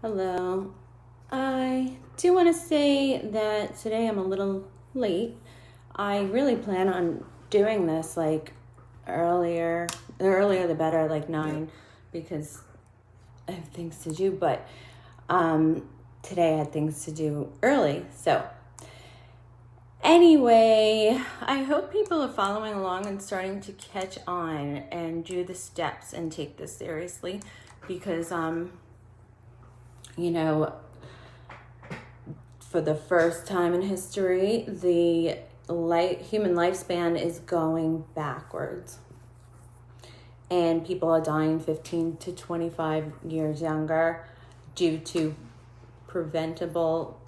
Hello. I do want to say that today I'm a little late. I really plan on doing this like earlier. The earlier the better, like 9, because I have things to do. But today I had things to do early. So anyway, I hope people are following along and starting to catch on and do the steps and take this seriously, because you know, for the first time in history, the human lifespan is going backwards. And people are dying 15 to 25 years younger due to preventable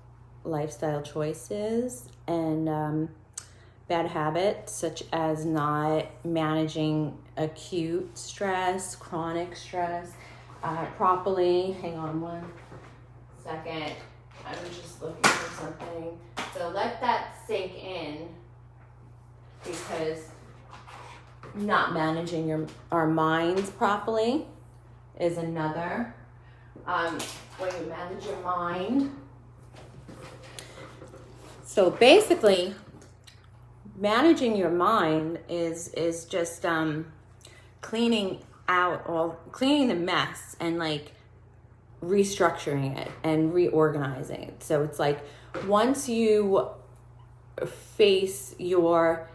lifestyle choices and bad habits, such as not managing acute stress, chronic stress properly. Hang on one second. I was just looking for something. So let that sink in, because not managing our minds properly is another. When you manage your mind. So basically, managing your mind is just cleaning the mess and like restructuring it and reorganizing it. So it's like, once you face your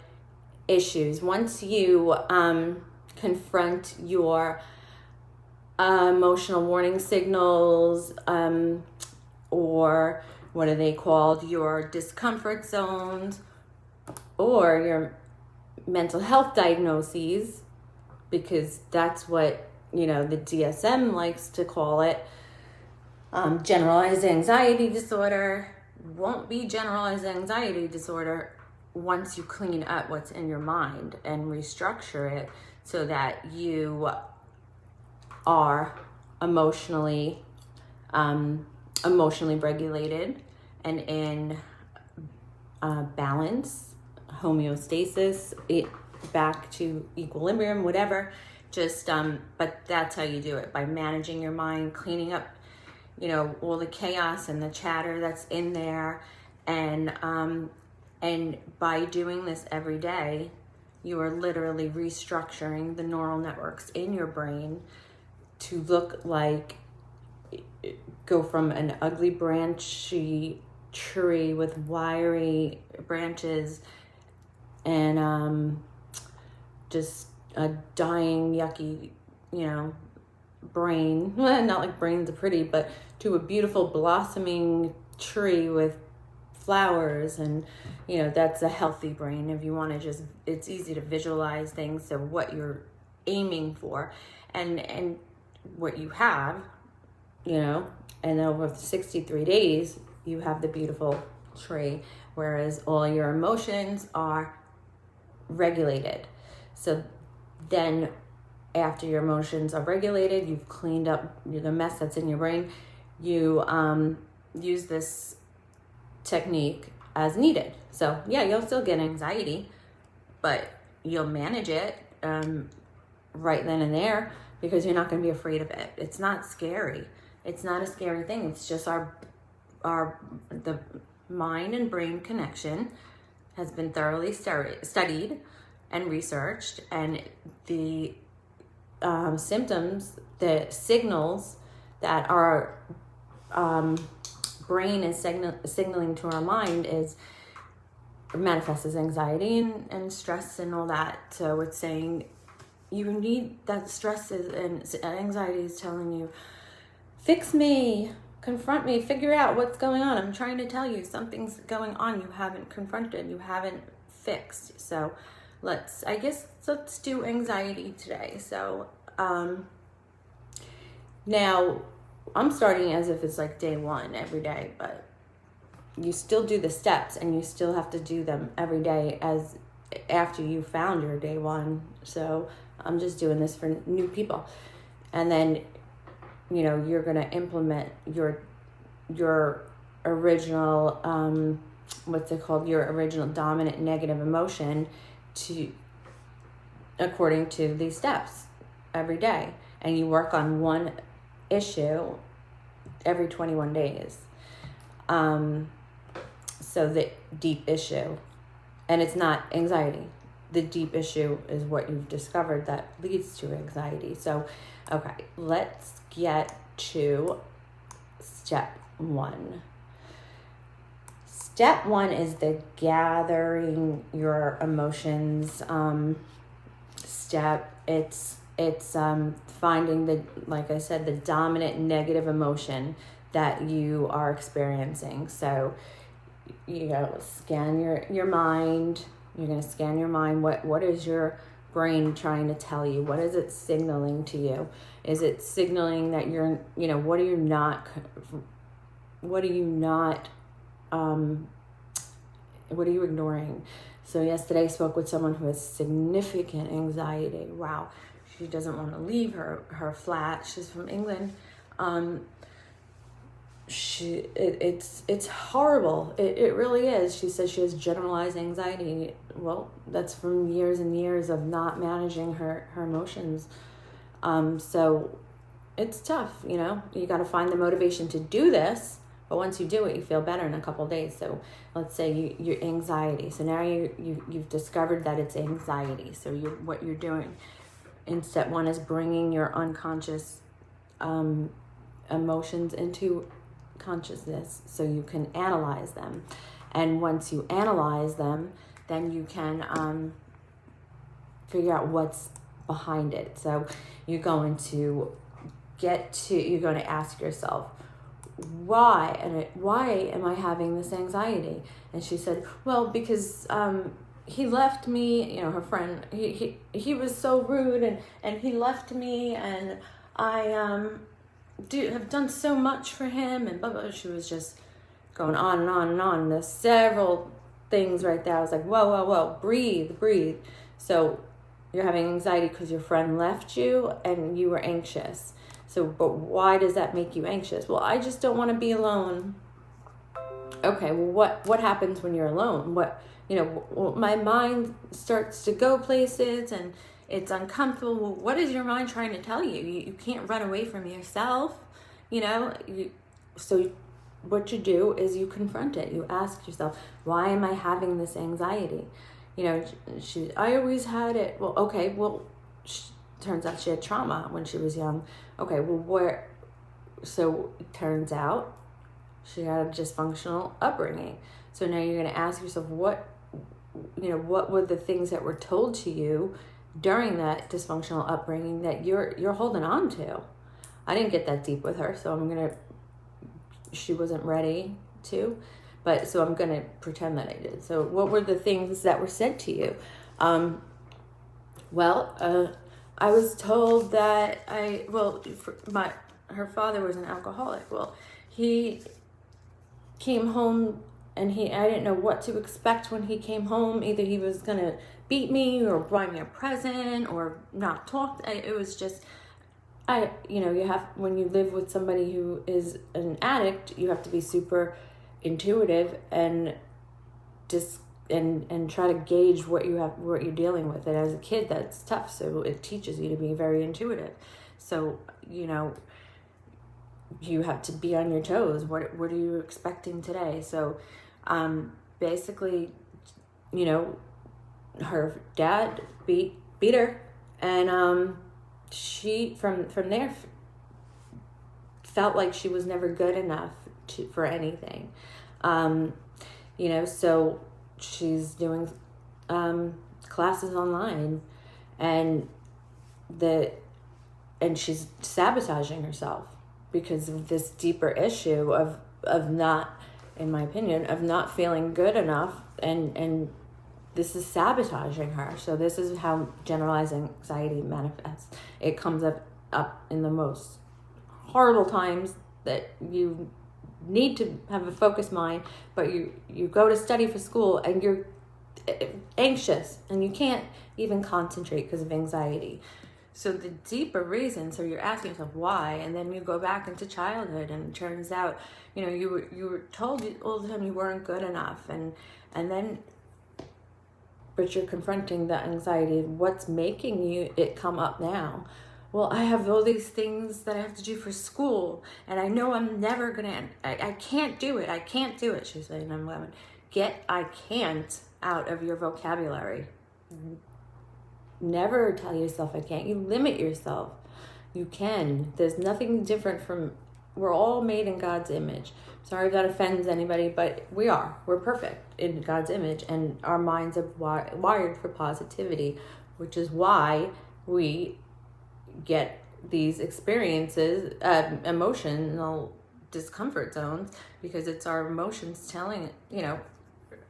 issues, once you confront your emotional warning signals, or what are they called, your discomfort zones, or your mental health diagnoses, because that's what the DSM likes to call it. Generalized anxiety disorder won't be generalized anxiety disorder once you clean up what's in your mind and restructure it so that you are emotionally regulated and in balance, homeostasis, back to equilibrium, whatever. But that's how you do it, by managing your mind, cleaning up all the chaos and the chatter that's in there, and by doing this every day, you are literally restructuring the neural networks in your brain to go from an ugly branchy tree with wiry branches and just a dying, yucky, brain. Not like brains are pretty, but to a beautiful blossoming tree with flowers, and that's a healthy brain. If you want to it's easy to visualize things, so what you're aiming for and what you have, and over 63 days you have the beautiful tree, whereas all your emotions are regulated. So then, after your emotions are regulated, you've cleaned up the mess that's in your brain, you use this technique as needed. So yeah, you'll still get anxiety, but you'll manage it right then and there, because you're not going to be afraid of it. It's not scary. It's not a scary thing. It's just the mind and brain connection has been thoroughly studied and researched, and the symptoms, the signals that our brain is signaling to our mind is manifests as anxiety and stress and all that. So it's saying you need that. Stress and anxiety is telling you, fix me, confront me, figure out what's going on. I'm trying to tell you something's going on you haven't confronted, you haven't fixed. So let's do anxiety today. So now I'm starting as if it's like day 1 every day, but you still do the steps and you still have to do them every day as after you found your day 1. So I'm just doing this for new people. And then, you're going to implement your original, what's it called? Your original dominant negative emotion according to these steps every day. And you work on one issue every 21 days. So the deep issue, and it's not anxiety. The deep issue is what you've discovered that leads to anxiety. So, okay, let's get to step 1. Step 1 is the gathering your emotions step. It's finding the, like I said, the dominant negative emotion that you are experiencing. So, scan your mind. You're going to scan your mind. What is your brain trying to tell you? What is it signaling to you? Is it signaling that you're, what are you not, what are you ignoring? So yesterday I spoke with someone who has significant anxiety. Wow. She doesn't want to leave her flat. She's from England. It's horrible. It really is. She says she has generalized anxiety. Well, that's from years and years of not managing her emotions. So it's tough, you got to find the motivation to do this. But once you do it, you feel better in a couple of days. So let's say your anxiety. So now you've discovered that it's anxiety. So what you're doing in step 1 is bringing your unconscious emotions into consciousness so you can analyze them. And once you analyze them, then you can figure out what's behind it. So you're going to ask yourself, why am I having this anxiety? And she said, well, because he left me, her friend, he was so rude and he left me, and I have done so much for him, and blah, blah. She was just going on and on and on. There's several things right there. I was like, whoa, breathe. So you're having anxiety because your friend left you and you were anxious. So, but why does that make you anxious? Well, I just don't want to be alone. Okay, well, what happens when you're alone? My mind starts to go places and it's uncomfortable. Well, what is your mind trying to tell you? You can't run away from yourself, So what you do is you confront it. You ask yourself, why am I having this anxiety? I always had it. Well, okay, turns out she had trauma when she was young. Okay, well, so it turns out she had a dysfunctional upbringing. So now you're going to ask yourself, what were the things that were told to you during that dysfunctional upbringing that you're holding on to? I didn't get that deep with her, so she wasn't ready to, so I'm going to pretend that I did. So what were the things that were said to you? I was told that her father was an alcoholic. Well, he came home and I didn't know what to expect when he came home. Either he was going to beat me or buy me a present or not talk. It was just, when you live with somebody who is an addict, you have to be super intuitive and and try to gauge what you're dealing with. And as a kid, that's tough. So it teaches you to be very intuitive. So, you have to be on your toes. What are you expecting today? So, basically, her dad beat her, and she from there felt like she was never good enough for anything. So she's doing classes online, and she's sabotaging herself because of this deeper issue of not, in my opinion, of not feeling good enough, and this is sabotaging her. So this is how generalized anxiety manifests. It comes up in the most horrible times that you need to have a focused mind, but you go to study for school and you're anxious and you can't even concentrate because of anxiety. So the deeper reason, so you're asking yourself why, and then you go back into childhood, and it turns out, you were told all the time you weren't good enough, and then, but you're confronting the anxiety. What's making it come up now? well, I have all these things that I have to do for school, and I know I'm never gonna, I can't do it. I can't do it. She's saying, I'm 11. Get I can't out of your vocabulary. Never tell yourself I can't. You limit yourself. You can. There's nothing different from, we're all made in God's image. Sorry if that offends anybody, but we are. We're perfect in God's image, and our minds are wired for positivity, which is why we get these experiences, emotional discomfort zones, because it's our emotions telling,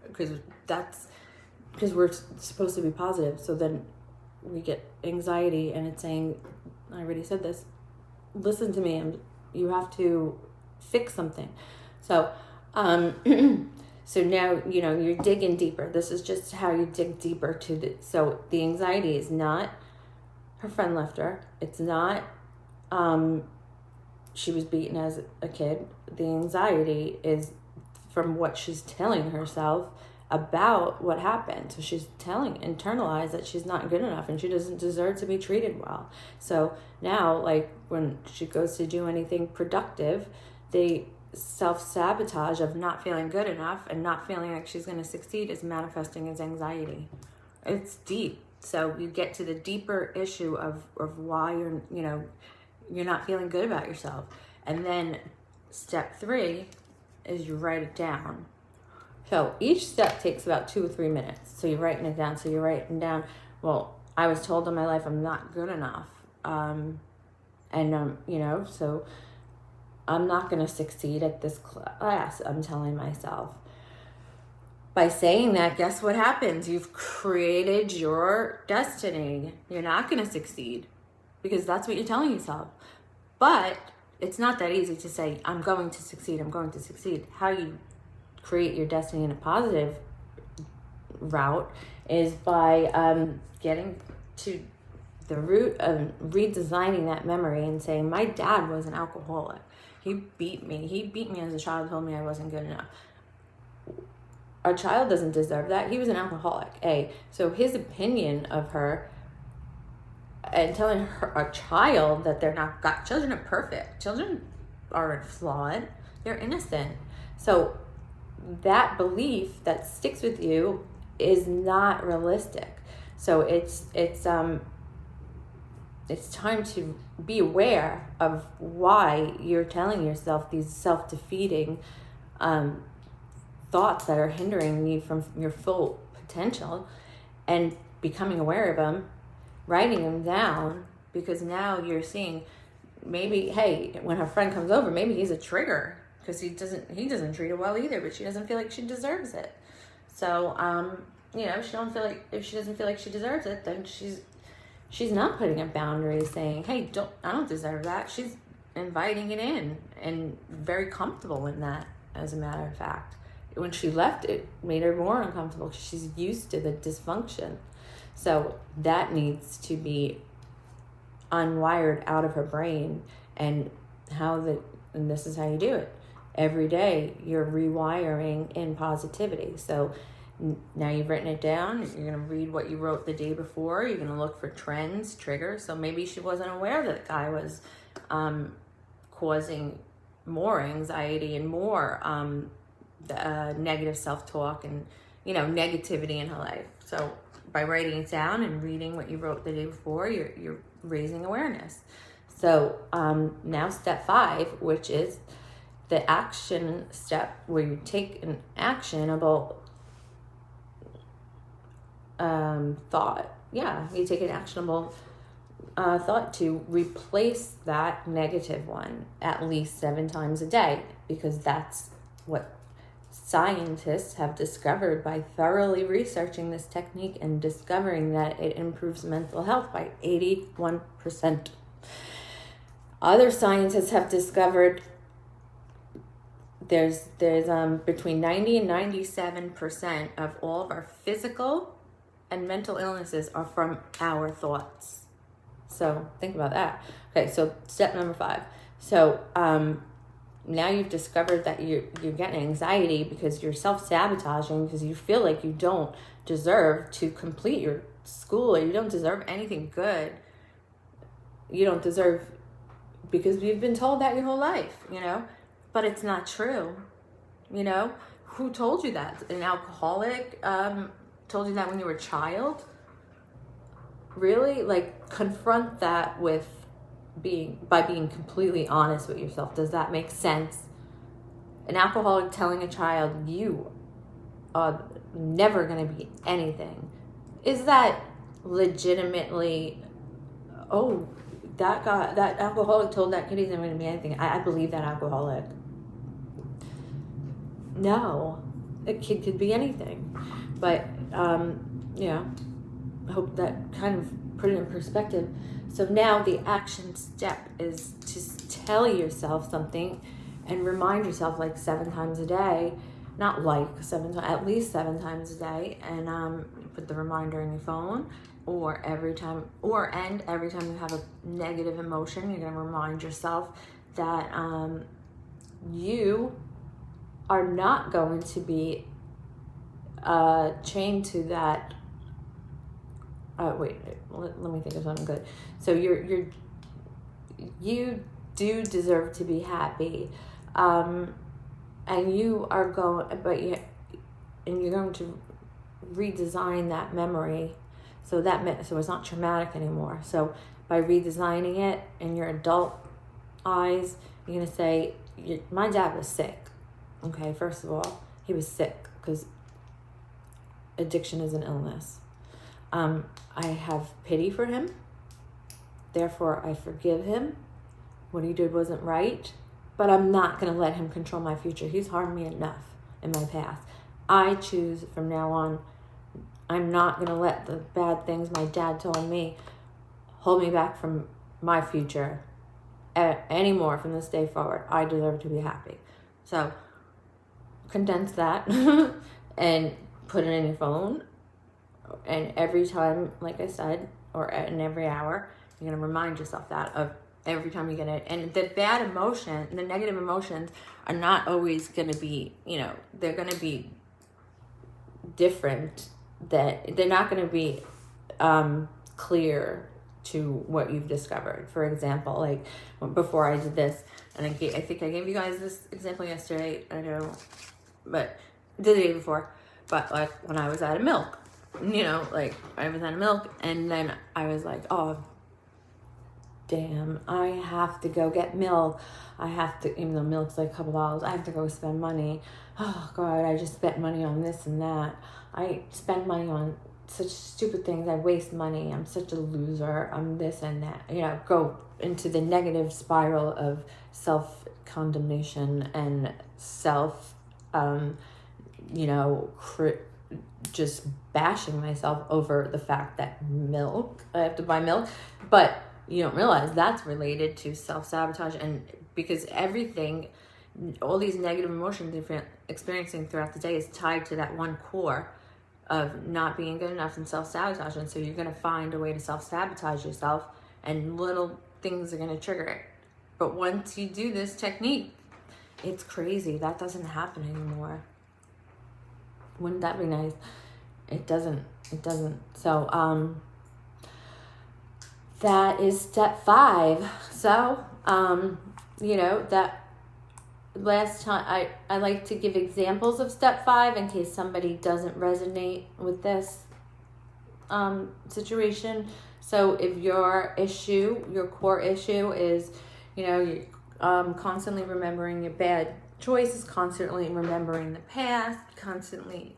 because we're supposed to be positive. So then we get anxiety, and it's saying, I already said this, listen to me, you have to fix something. So so now you're digging deeper. This is just how you dig deeper so the anxiety is not her friend left her. It's not she was beaten as a kid. The anxiety is from what she's telling herself about what happened. So she's internalized that she's not good enough and she doesn't deserve to be treated well. So now, like, when she goes to do anything productive, the self-sabotage of not feeling good enough and not feeling like she's going to succeed is manifesting as anxiety. It's deep. So you get to the deeper issue of why you're not feeling good about yourself. And then step 3 is you write it down. So each step takes about 2 or 3 minutes. So you're writing it down. So you're writing down, well, I was told in my life I'm not good enough. So I'm not going to succeed at this class, I'm telling myself. By saying that, guess what happens? You've created your destiny. You're not going to succeed because that's what you're telling yourself. But it's not that easy to say, I'm going to succeed, I'm going to succeed. How you create your destiny in a positive route is by getting to the root of redesigning that memory and saying, my dad was an alcoholic. He beat me as a child, told me I wasn't good enough. A child doesn't deserve that. He was an alcoholic, So his opinion of her and telling her, a child, that they're not, children are perfect. Children aren't flawed. They're innocent. So that belief that sticks with you is not realistic. So it's time to be aware of why you're telling yourself these self-defeating thoughts that are hindering you from your full potential, and becoming aware of them, writing them down, because now you're seeing, maybe, hey, when her friend comes over, maybe he's a trigger because he doesn't treat her well either, but she doesn't feel like she deserves it. So if she doesn't feel like she deserves it, then she's not putting up boundaries, saying, hey, I don't deserve that. She's inviting it in and very comfortable in that, as a matter of fact. When she left, it made her more uncomfortable because she's used to the dysfunction. So that needs to be unwired out of her brain, and this is how you do it. Every day you're rewiring in positivity. So now you've written it down. You're going to read what you wrote the day before. You're going to look for trends, triggers. So maybe she wasn't aware that the guy was causing more anxiety and more negative self-talk and negativity in her life. So by writing it down and reading what you wrote the day before, you're raising awareness. So now step 5, which is the action step, where you take an actionable thought. You take an actionable thought to replace that negative one at least 7 times a day, because that's what scientists have discovered by thoroughly researching this technique and discovering that it improves mental health by 81%. Other scientists have discovered there's between 90 and 97% of all of our physical and mental illnesses are from our thoughts. So think about that. Okay, so step number 5. So now you've discovered that you're getting anxiety because you're self-sabotaging, because you feel like you don't deserve to complete your school, or you don't deserve anything good. you don't deserve, because you've been told that your whole life, but it's not true. Who told you that? An alcoholic told you that when you were a child? Really? Like, confront that by being completely honest with yourself. Does that make sense? An alcoholic telling a child, you are never going to be anything. Is that legitimately, oh, that alcoholic told that kid he's never going to be anything? I believe that alcoholic. No, a kid could be anything. But, I hope that kind of put it in perspective. So now the action step is to tell yourself something and remind yourself like 7 times a day, not like 7 times, at least 7 times a day, and put the reminder in your phone, or every time you have a negative emotion, you're going to remind yourself that you are not going to be chained to that. Wait, let me think of something good. So you do deserve to be happy, and you're going to redesign that memory, so it's not traumatic anymore. So by redesigning it in your adult eyes, you're gonna say, my dad was sick. Okay, first of all, he was sick because addiction is an illness. I have pity for him. Therefore, I forgive him. What he did wasn't right, but I'm not going to let him control my future. He's harmed me enough in my past. I choose from now on, I'm not going to let the bad things my dad told me hold me back from my future anymore from this day forward. I deserve to be happy. So condense that and put it in your phone. And every time, like I said, in every hour, you're going to remind yourself that of every time you get it. And the bad emotion, the negative emotions are not always going to be, they're going to be different. That they're not going to be clear to what you've discovered. For example, like before I did this, and I think I gave you guys this example yesterday, I know, but the day before, but like when I was out of milk. I was out of milk, and then I was like, oh, damn, I have to go get milk. I have to, even though milk's like a couple dollars, I have to go spend money. Oh, God, I just spent money on this and that. I spend money on such stupid things. I waste money. I'm such a loser. I'm this and that. Go into the negative spiral of self-condemnation and just bashing myself over the fact that I have to buy milk, but you don't realize that's related to self-sabotage, and because all these negative emotions you're experiencing throughout the day is tied to that one core of not being good enough and self-sabotage, and so you're going to find a way to self-sabotage yourself, and little things are going to trigger it. But once you do this technique, it's crazy. That doesn't happen anymore. Wouldn't that be nice? It doesn't. So, that is step 5. So, that last time I like to give examples of step 5 in case somebody doesn't resonate with this situation. So if your core issue is, you're constantly remembering your bad choices, constantly remembering the past, constantly,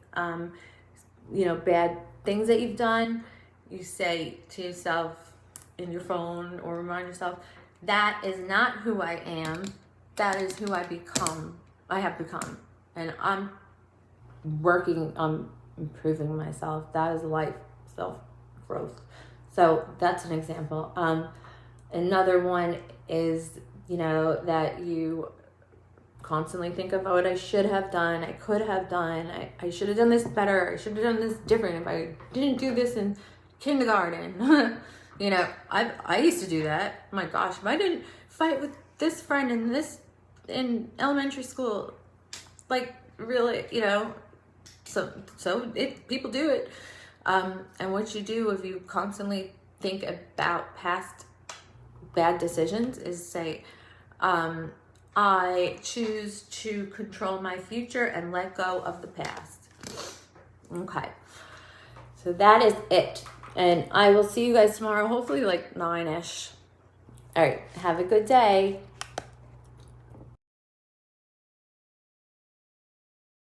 bad things that you've done, you say to yourself in your phone or remind yourself, that is not who I am. That is who I have become. And I'm working on improving myself. That is life, self-growth. So that's an example. Another one is, that you constantly think of what I should have done, I could have done, I should have done this better, I should have done this different if I didn't do this in kindergarten. I used to do that. Oh my gosh, if I didn't fight with this friend in elementary school, like really, people do it. And what you do if you constantly think about past bad decisions is say, I choose to control my future and let go of the past. Okay. So that is it. And I will see you guys tomorrow, hopefully like 9-ish. All right. Have a good day.